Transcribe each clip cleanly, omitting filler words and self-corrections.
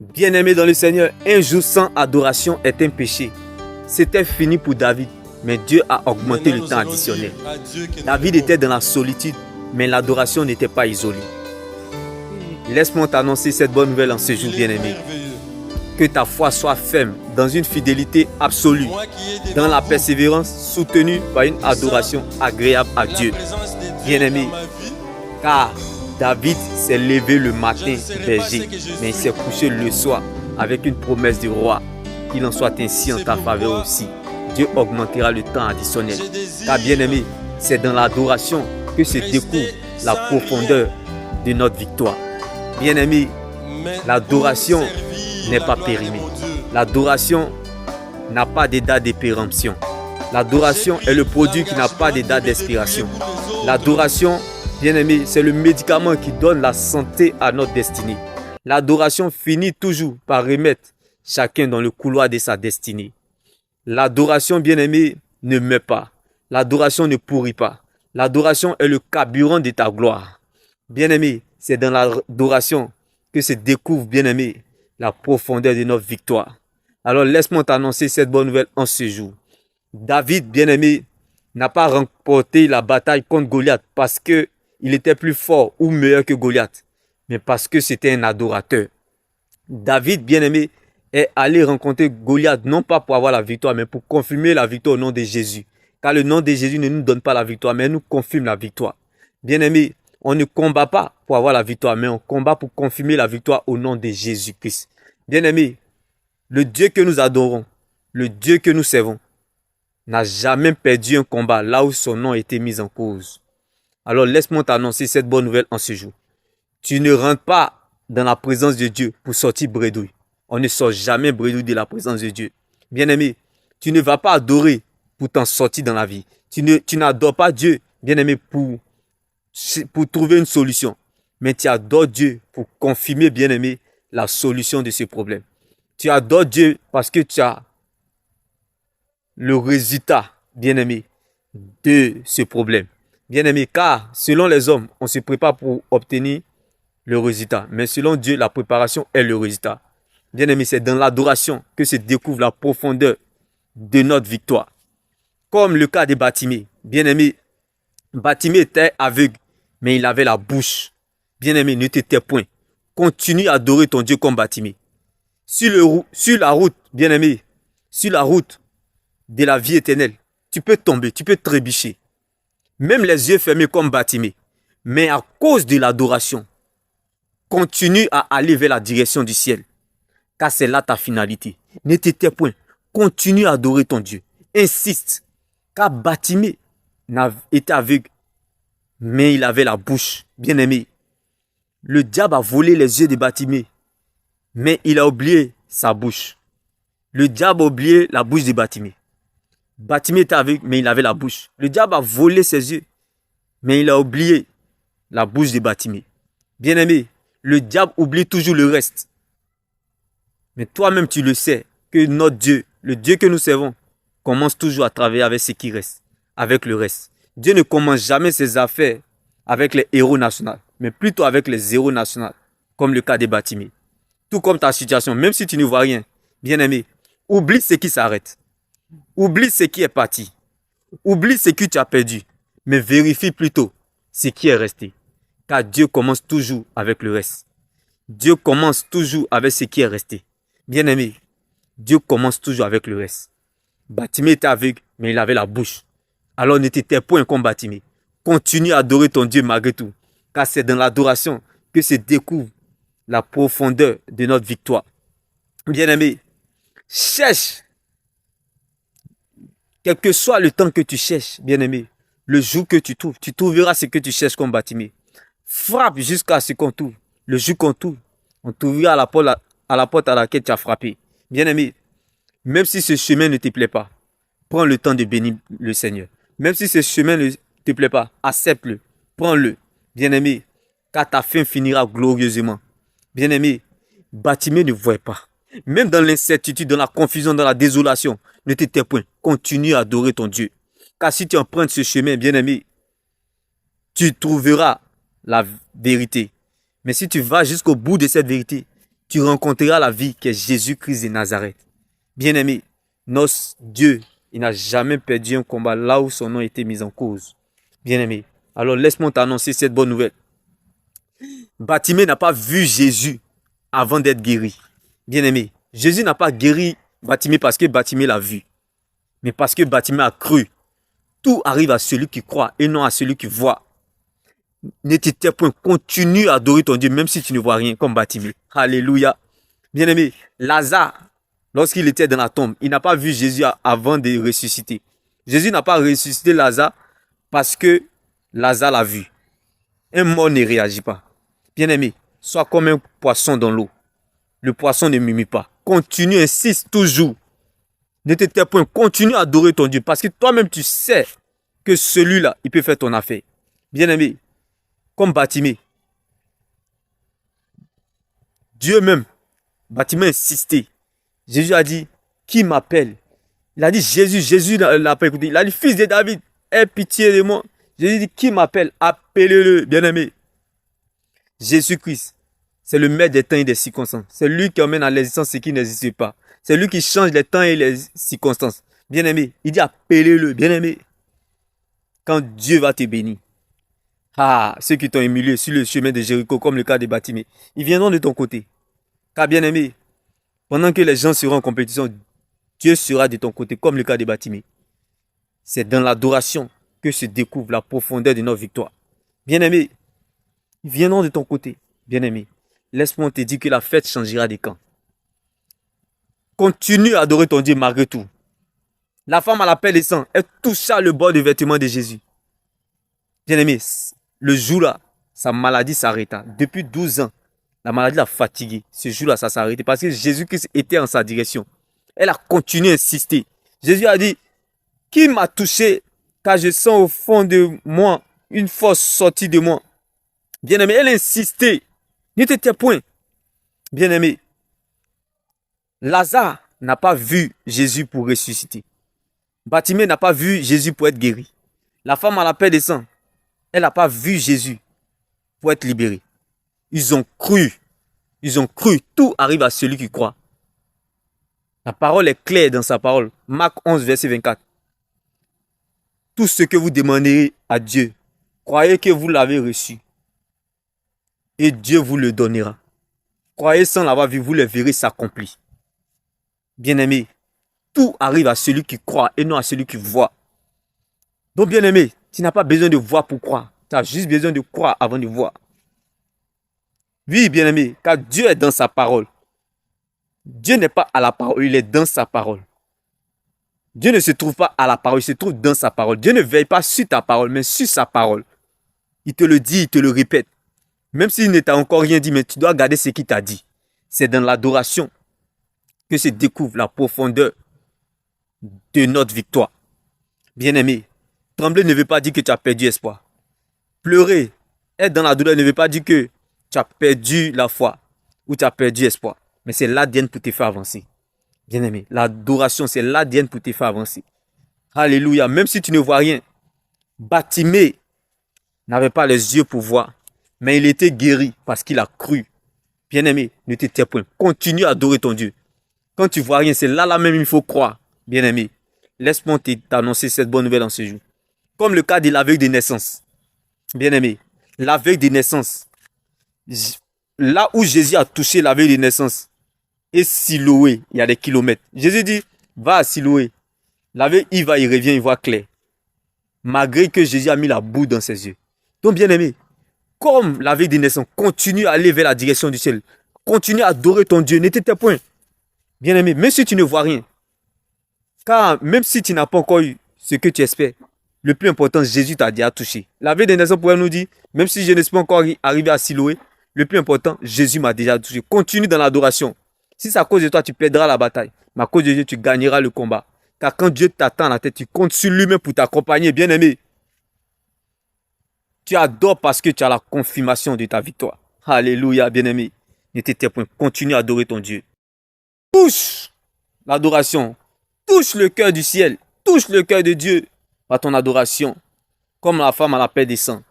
Bien-aimé dans le Seigneur, un jour sans adoration est un péché. C'était fini pour David, mais Dieu a augmenté le temps additionnel. David était dans la solitude, mais l'adoration n'était pas isolée. Laisse-moi t'annoncer cette bonne nouvelle en ce jour, bien-aimé. Que ta foi soit ferme, dans une fidélité absolue, dans la persévérance, soutenue par une adoration agréable à Dieu. Bien-aimé, car David s'est levé le matin berger, mais il s'est couché le soir avec une promesse du roi. Qu'il en soit ainsi en ta faveur aussi. Dieu augmentera le temps additionnel. Car bien-aimé, c'est dans l'adoration que se découvre la profondeur de notre victoire. Bien-aimé, l'adoration n'est pas périmée. L'adoration n'a pas de date de péremption. L'adoration est le produit qui n'a pas de date d'expiration. L'adoration, bien-aimé, c'est le médicament qui donne la santé à notre destinée. L'adoration finit toujours par remettre chacun dans le couloir de sa destinée. L'adoration, bien-aimé, ne meurt pas. L'adoration ne pourrit pas. L'adoration est le carburant de ta gloire. Bien-aimé, c'est dans l'adoration que se découvre, bien-aimé, la profondeur de notre victoire. Alors laisse-moi t'annoncer cette bonne nouvelle en ce jour. David, bien-aimé, n'a pas remporté la bataille contre Goliath parce qu'il était plus fort ou meilleur que Goliath, mais parce que c'était un adorateur. David, bien-aimé, est allé rencontrer Goliath non pas pour avoir la victoire, mais pour confirmer la victoire au nom de Jésus. Car le nom de Jésus ne nous donne pas la victoire, mais nous confirme la victoire. Bien-aimé, on ne combat pas pour avoir la victoire, mais on combat pour confirmer la victoire au nom de Jésus-Christ. Bien-aimé, le Dieu que nous adorons, le Dieu que nous servons, n'a jamais perdu un combat là où son nom a été mis en cause. Alors laisse-moi t'annoncer cette bonne nouvelle en ce jour. Tu ne rentres pas dans la présence de Dieu pour sortir bredouille. On ne sort jamais bredouille de la présence de Dieu. Bien-aimé, tu ne vas pas adorer pour t'en sortir dans la vie. Tu n'adores pas Dieu, bien-aimé, pour trouver une solution. Mais tu adores Dieu pour confirmer, bien-aimé, la solution de ce problème. Tu adores Dieu parce que tu as le résultat, bien-aimé, de ce problème. Bien-aimé, car selon les hommes, on se prépare pour obtenir le résultat. Mais selon Dieu, la préparation est le résultat. Bien-aimé, c'est dans l'adoration que se découvre la profondeur de notre victoire. Comme le cas de Bartimée. Bien-aimé, Bartimée était aveugle, mais il avait la bouche. Bien-aimé, ne te tais point. Continue à adorer ton Dieu comme Bartimée. Sur la route, bien-aimé, sur la route de la vie éternelle, tu peux tomber, tu peux trébucher. Même les yeux fermés comme Bartimée. Mais à cause de l'adoration, continue à aller vers la direction du ciel. Car c'est là ta finalité. Ne te tais point. Continue à adorer ton Dieu. Insiste. Car Bartimée était aveugle, mais il avait la bouche. Bien-aimé, le diable a volé les yeux de Bartimée, mais il a oublié sa bouche. Le diable a oublié la bouche de Bartimée. Bartimée était aveugle, mais il avait la bouche. Le diable a volé ses yeux, mais il a oublié la bouche de Bartimée. Bien-aimé, le diable oublie toujours le reste. Mais toi-même, tu le sais, que notre Dieu, le Dieu que nous servons, commence toujours à travailler avec ce qui reste, avec le reste. Dieu ne commence jamais ses affaires avec les héros nationaux, mais plutôt avec les héros nationaux, comme le cas de Bartimée. Tout comme ta situation, même si tu ne vois rien, bien-aimé, oublie ce qui s'arrête. Oublie ce qui est parti. Oublie ce que tu as perdu, mais vérifie plutôt ce qui est resté. Car Dieu commence toujours avec le reste. Dieu commence toujours avec ce qui est resté. Bien-aimé, Dieu commence toujours avec le reste. Bartimée était aveugle, mais il avait la bouche. Alors ne t'étais point comme Bartimée. Continue à adorer ton Dieu malgré tout. Car c'est dans l'adoration que se découvre la profondeur de notre victoire. Bien-aimé, cherche. Quel que soit le temps que tu cherches, bien-aimé, le jour que tu trouveras ce que tu cherches comme Bartimée. Frappe jusqu'à ce qu'on trouve. Le jour qu'on trouve, on trouvera à la porte à laquelle tu as frappé. Bien-aimé, même si ce chemin ne te plaît pas, prends le temps de bénir le Seigneur. Même si ce chemin ne te plaît pas, accepte-le, prends-le. Bien-aimé, car ta fin finira glorieusement. Bien-aimé, Bartimée ne voit pas. Même dans l'incertitude, dans la confusion, dans la désolation, ne te tais point. Continue à adorer ton Dieu. Car si tu empruntes ce chemin, bien-aimé, tu trouveras la vérité. Mais si tu vas jusqu'au bout de cette vérité, tu rencontreras la vie qui est Jésus-Christ de Nazareth. Bien-aimé, notre Dieu, il n'a jamais perdu un combat là où son nom a été mis en cause. Bien-aimé, alors laisse-moi t'annoncer cette bonne nouvelle. Bartimée n'a pas vu Jésus avant d'être guéri. Bien-aimé, Jésus n'a pas guéri Bartimée parce que Bartimée l'a vu, mais parce que Bartimée a cru. Tout arrive à celui qui croit et non à celui qui voit. Ne t'étais point, continue à adorer ton Dieu même si tu ne vois rien comme Bartimée. Alléluia. Bien-aimé, Lazare, lorsqu'il était dans la tombe, il n'a pas vu Jésus avant de ressusciter. Jésus n'a pas ressuscité Lazare parce que Lazare l'a vu. Un mort ne réagit pas. Bien-aimé, sois comme un poisson dans l'eau. Le poisson ne murmure pas. Continue, insiste toujours. Ne t'étais point, continue à adorer ton Dieu parce que toi-même tu sais que celui-là, il peut faire ton affaire. Bien-aimé, comme Bartimée, Dieu même, Bartimée a insisté. Jésus a dit, qui m'appelle? Il a dit Jésus, Jésus l'a pas écouté. Il a dit, fils de David, aie pitié de moi. Jésus dit, qui m'appelle? Appelez-le, bien-aimé. Jésus-Christ, c'est le maître des temps et des circonstances. C'est lui qui emmène à l'existence ce qui n'existe pas. C'est lui qui change les temps et les circonstances. Bien-aimé, il dit appelez-le, bien-aimé. Quand Dieu va te bénir. Ah, ceux qui t'ont humilié sur le chemin de Jéricho, comme le cas de Bartimée, ils viendront de ton côté. Car bien-aimé, pendant que les gens seront en compétition, Dieu sera de ton côté, comme le cas de Bartimée. C'est dans l'adoration que se découvre la profondeur de notre victoire. Bien-aimé, ils viendront de ton côté. Bien-aimé, laisse-moi te dire que la fête changera de camp. Continue à adorer ton Dieu malgré tout. La femme à la paix des sangs, elle toucha le bord du vêtement de Jésus. Bien-aimé, le jour-là, sa maladie s'arrêta. Depuis 12 ans, la maladie l'a fatiguée. Ce jour-là, ça s'est arrêté parce que Jésus-Christ était en sa direction. Elle a continué à insister. Jésus a dit, qui m'a touché car je sens au fond de moi une force sortie de moi. Bien-aimé, elle a insisté. Ne t'étais point. Bien-aimé, Lazare n'a pas vu Jésus pour ressusciter. Bartimée n'a pas vu Jésus pour être guéri. La femme à la paix des sangs, elle n'a pas vu Jésus pour être libérée. Ils ont cru. Ils ont cru. Tout arrive à celui qui croit. La parole est claire dans sa parole. Marc 11, verset 24. Tout ce que vous demandez à Dieu, croyez que vous l'avez reçu. Et Dieu vous le donnera. Croyez sans l'avoir vu, vous le verrez s'accomplir. Bien-aimé, tout arrive à celui qui croit et non à celui qui voit. Donc bien-aimé, tu n'as pas besoin de voir pour croire. Tu as juste besoin de croire avant de voir. Oui, bien-aimé, car Dieu est dans sa parole. Dieu n'est pas à la parole, il est dans sa parole. Dieu ne se trouve pas à la parole, il se trouve dans sa parole. Dieu ne veille pas sur ta parole, mais sur sa parole. Il te le dit, il te le répète. Même s'il ne t'a encore rien dit, mais tu dois garder ce qu'il t'a dit. C'est dans l'adoration que se découvre la profondeur de notre victoire. Bien-aimé, trembler ne veut pas dire que tu as perdu espoir. Pleurer, être dans la douleur ne veut pas dire que tu as perdu la foi ou tu as perdu espoir. Mais c'est l'ADN pour te faire avancer. Bien-aimé, l'adoration, c'est l'ADN pour te faire avancer. Alléluia, même si tu ne vois rien. Bartimée n'avait pas les yeux pour voir, mais il était guéri parce qu'il a cru. Bien-aimé, ne t'étais point. Continue à adorer ton Dieu. Quand tu vois rien, c'est là même il faut croire. Bien-aimé, laisse-moi t'annoncer cette bonne nouvelle en ce jour. Comme le cas de l'aveugle de naissance. Bien-aimé, l'aveugle de naissance. Là où Jésus a touché l'aveugle de naissance, et Siloé, il y a des kilomètres. Jésus dit, va à Siloé. L'aveugle, il va, il revient, il voit clair. Malgré que Jésus a mis la boue dans ses yeux. Donc, bien-aimé, comme l'aveugle de naissance, continue à aller vers la direction du ciel. Continue à adorer ton Dieu, ne t'étais point. Bien-aimé, même si tu ne vois rien, car même si tu n'as pas encore eu ce que tu espères, le plus important, Jésus t'a déjà touché. L'aveugle de naissance pourrait nous dire, même si je ne suis pas encore arrivé à Siloé, le plus important, Jésus m'a déjà touché. Continue dans l'adoration. Si c'est à cause de toi, tu perdras la bataille. Mais à cause de Dieu, tu gagneras le combat. Car quand Dieu t'attend à la tête, tu comptes sur lui-même pour t'accompagner, bien-aimé. Tu adores parce que tu as la confirmation de ta victoire. Alléluia, bien-aimé. Ne t'étais point. Continue à adorer ton Dieu. Touche l'adoration. Touche le cœur du ciel. Touche le cœur de Dieu par ton adoration. Comme la femme à la paix des sangs.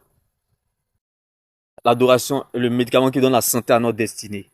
L'adoration est le médicament qui donne la santé à notre destinée.